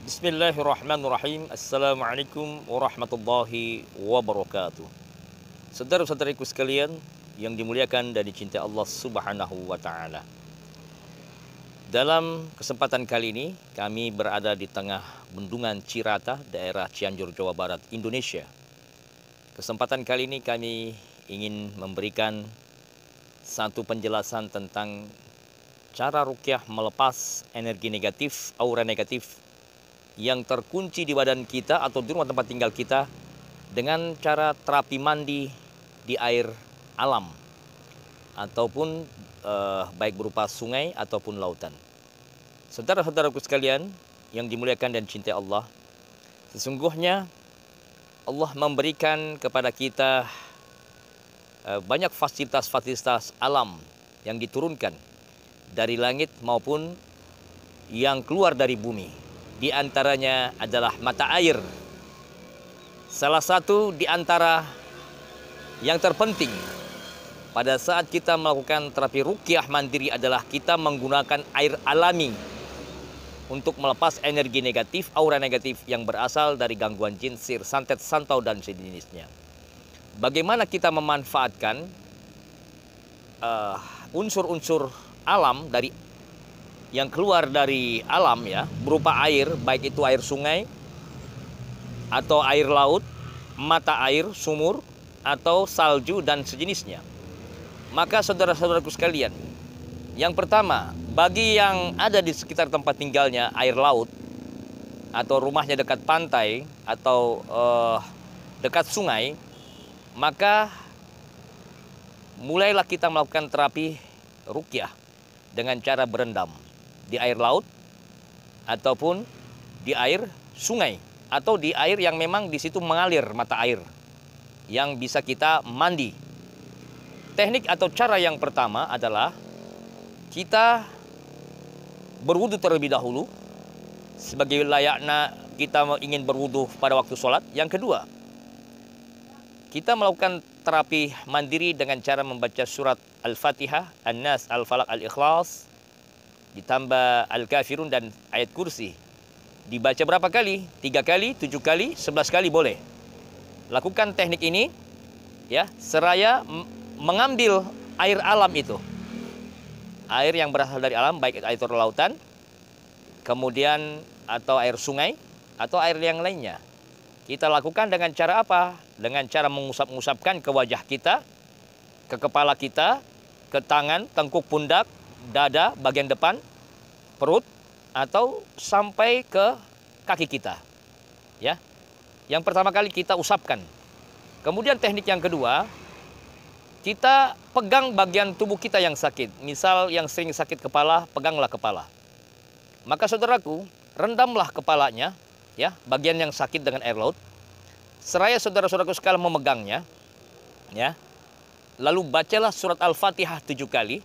Bismillahirrahmanirrahim. Assalamualaikum warahmatullahi wabarakatuh. Saudara-saudariku sekalian yang dimuliakan dan dicintai Allah Subhanahu wa taala. Dalam kesempatan kali ini kami berada di tengah bendungan Cirata, daerah Cianjur, Jawa Barat, Indonesia. Kesempatan kali ini kami ingin memberikan satu penjelasan tentang cara ruqyah melepas energi negatif, aura negatif yang terkunci di badan kita atau di rumah tempat tinggal kita dengan cara terapi mandi di air alam ataupun baik berupa sungai ataupun lautan. Saudara-saudaraku sekalian yang dimuliakan dan cintai Allah, sesungguhnya Allah memberikan kepada kita banyak fasilitas-fasilitas alam yang diturunkan dari langit maupun yang keluar dari bumi. Di antaranya adalah mata air. Salah satu di antara yang terpenting pada saat kita melakukan terapi ruqyah mandiri adalah kita menggunakan air alami untuk melepas energi negatif, aura negatif yang berasal dari gangguan jin, sihir, santet, santau, dan sejenisnya. Bagaimana kita memanfaatkan unsur-unsur alam dari yang keluar dari alam ya, berupa air, baik itu air sungai atau air laut, mata air, sumur, atau salju dan sejenisnya. Maka saudara-saudaraku sekalian, yang pertama, bagi yang ada di sekitar tempat tinggalnya air laut atau rumahnya dekat pantai atau dekat sungai, maka mulailah kita melakukan terapi ruqyah dengan cara berendam di air laut ataupun di air sungai atau di air yang memang di situ mengalir mata air yang bisa kita mandi. Teknik atau cara yang pertama adalah kita berwudu terlebih dahulu sebagai layaknya kita ingin berwudu pada waktu sholat. Yang kedua, kita melakukan terapi mandiri dengan cara membaca surat Al-Fatihah, An-Nas, Al-Falaq, Al-Ikhlas, ditambah Al-Kafirun dan ayat kursi. Dibaca berapa kali? 3 kali, 7 kali, 11 kali boleh. Lakukan teknik ini ya, seraya mengambil air alam itu. Air yang berasal dari alam, baik air lautan, kemudian atau air sungai, atau air yang lainnya. Kita lakukan dengan cara apa? Dengan cara mengusap-ngusapkan ke wajah kita, ke kepala kita, ke tangan, tengkuk, pundak, dada, bagian depan, perut, atau sampai ke kaki kita. Ya. Yang pertama kali kita usapkan. Kemudian teknik yang kedua, kita pegang bagian tubuh kita yang sakit. Misal yang sering sakit kepala, peganglah kepala. Maka saudaraku, rendamlah kepalanya, ya, bagian yang sakit dengan air laut. Seraya saudara-saudaraku sekalian memegangnya, ya. Lalu bacalah surat Al-Fatihah 7 kali,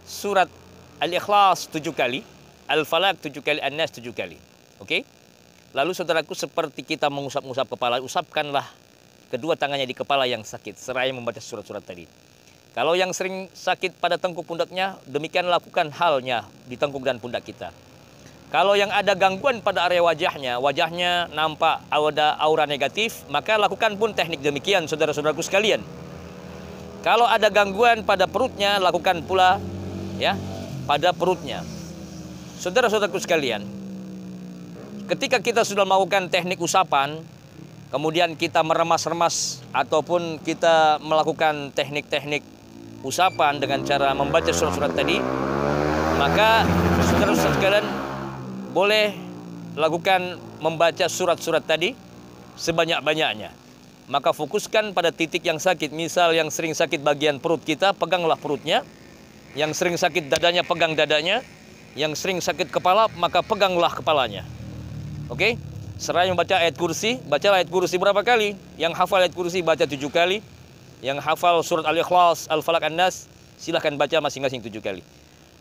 surat Al-Ikhlas 7 kali, Al-Falaq 7 kali, An-Nas 7 kali. Oke? Lalu saudaraku, seperti kita mengusap-ngusap kepala, usapkanlah kedua tangannya di kepala yang sakit, seraya membaca surat-surat tadi. Kalau yang sering sakit pada tengkuk pundaknya, demikian lakukan halnya di tengkuk dan pundak kita. Kalau yang ada gangguan pada area wajahnya nampak ada aura negatif, maka lakukan pun teknik demikian, saudara-saudaraku sekalian. Kalau ada gangguan pada perutnya, lakukan pula ya pada perutnya. Saudara-saudaraku sekalian, ketika kita sudah melakukan teknik usapan, kemudian kita meremas-remas ataupun kita melakukan teknik-teknik usapan dengan cara membaca surat-surat tadi, maka saudara-saudara sekalian boleh lakukan membaca surat-surat tadi sebanyak-banyaknya. Maka fokuskan pada titik yang sakit. Misal yang sering sakit bagian perut kita, peganglah perutnya. Yang sering sakit dadanya, pegang dadanya. Yang sering sakit kepala, maka peganglah kepalanya. Oke? Seraya membaca ayat kursi, bacalah ayat kursi berapa kali? Yang hafal ayat kursi baca 7 kali. Yang hafal surat Al-Ikhlas, Al-Falaq, An-Nas, silahkan baca masing-masing 7 kali.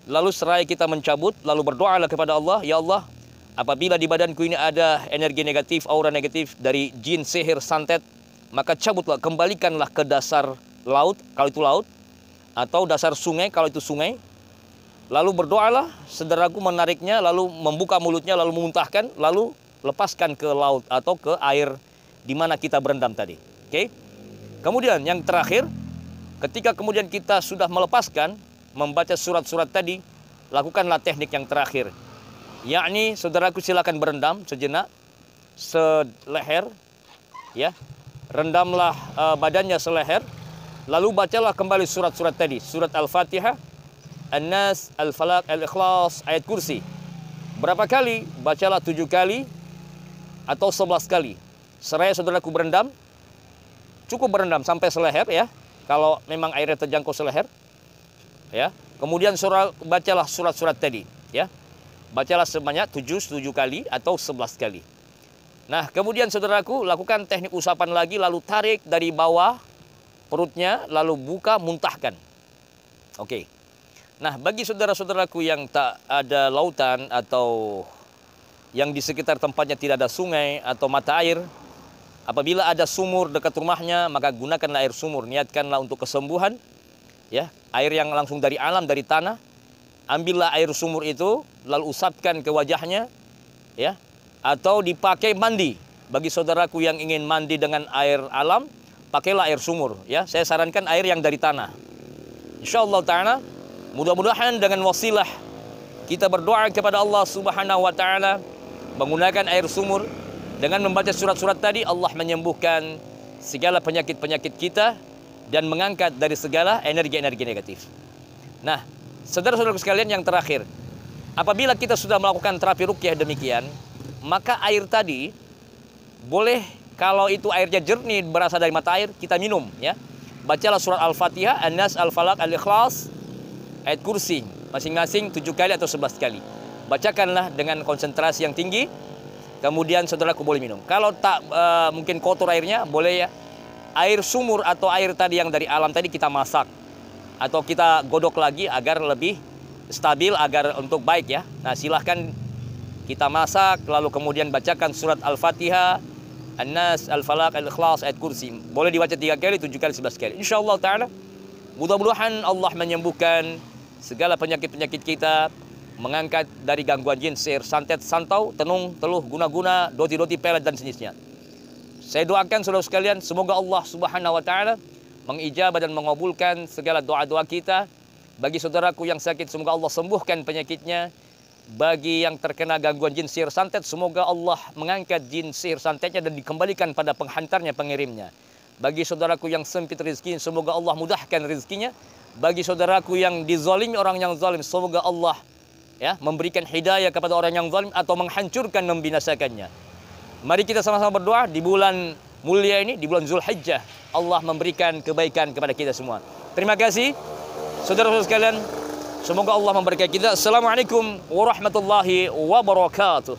Lalu seraya kita mencabut, lalu berdoalah kepada Allah, ya Allah, apabila di badanku ini ada energi negatif, aura negatif dari jin, sihir, santet, maka cabutlah, kembalikanlah ke dasar laut, kalau itu laut, atau dasar sungai, kalau itu sungai, Lalu berdoalah, saudaraku menariknya, lalu membuka mulutnya, lalu memuntahkan, lalu lepaskan ke laut atau ke air di mana kita berendam tadi. Oke? Kemudian yang terakhir, ketika kemudian kita sudah melepaskan, membaca surat-surat tadi, lakukanlah teknik yang terakhir. Yakni, saudaraku silakan berendam sejenak, seleher, ya. Rendamlah badannya seleher, lalu bacalah kembali surat-surat tadi, surat Al-Fatihah, An-Nas, Al-Falaq, Al-Ikhlas, ayat kursi. Berapa kali? Bacalah 7 kali atau 11 kali. Seraya saudaraku berendam, cukup berendam sampai seleher ya. Kalau memang airnya terjangkau seleher, ya. Kemudian bacalah surat-surat tadi, ya. Bacalah sebanyak 7 kali atau 11 kali. Nah, kemudian saudaraku lakukan teknik usapan lagi, lalu tarik dari bawah perutnya, lalu buka, muntahkan. Oke. Nah, bagi saudara-saudaraku yang tak ada lautan atau yang di sekitar tempatnya tidak ada sungai atau mata air, apabila ada sumur dekat rumahnya, maka gunakanlah air sumur. Niatkanlah untuk kesembuhan, ya, air yang langsung dari alam, dari tanah. Ambillah air sumur itu, lalu usapkan ke wajahnya, ya, atau dipakai mandi. Bagi saudaraku yang ingin mandi dengan air alam, pakailah air sumur, ya. Saya sarankan air yang dari tanah. Insyaallah ta'ala, mudah-mudahan dengan wasilah kita berdoa kepada Allah Subhanahu wa taala menggunakan air sumur dengan membaca surat-surat tadi, Allah menyembuhkan segala penyakit-penyakit kita dan mengangkat dari segala energi-energi negatif. Nah, saudara-saudara sekalian yang terakhir, apabila kita sudah melakukan terapi ruqyah demikian, maka air tadi boleh, kalau itu airnya jernih berasal dari mata air, kita minum, ya. Bacalah surat Al-Fatihah, An-Nas, Al-Falaq, Al-Ikhlas, ayat kursi, masing-masing 7 kali atau 11 kali. Bacakanlah dengan konsentrasi yang tinggi, kemudian saudaraku boleh minum. Kalau tak mungkin kotor airnya, boleh ya, air sumur atau air tadi yang dari alam tadi kita masak, atau kita godok lagi agar lebih stabil, agar untuk baik ya. Nah, silahkan kita masak, lalu kemudian bacakan surat Al-Fatihah, An-Nas, Al-Falaq, Al-Ikhlas, ayat kursi. Boleh dibaca 3 kali, 7 kali, 11 kali. InsyaAllah ta'ala, mudah-mudahan Allah menyembuhkan segala penyakit-penyakit kita, mengangkat dari gangguan jin, sihir, santet, santau, tenung, teluh, guna-guna, doti-doti, pelet, dan sejenisnya. Saya doakan saudara sekalian, semoga Allah Subhanahu wa taala mengijabah dan mengabulkan segala doa-doa kita. Bagi saudaraku yang sakit, semoga Allah sembuhkan penyakitnya. Bagi yang terkena gangguan jin, sihir, santet, semoga Allah mengangkat jin, sihir, santetnya dan dikembalikan pada penghantarnya, pengirimnya. Bagi saudaraku yang sempit rezeki, semoga Allah mudahkan rezekinya. Bagi saudaraku yang dizalimi orang yang zalim, semoga Allah ya memberikan hidayah kepada orang yang zalim atau menghancurkan, membinasakannya. Mari kita sama-sama berdoa di bulan mulia ini, di bulan Zulhijjah, Allah memberikan kebaikan kepada kita semua. Terima kasih saudara-saudara sekalian. Semoga Allah memberkati kita. Assalamualaikum warahmatullahi wabarakatuh.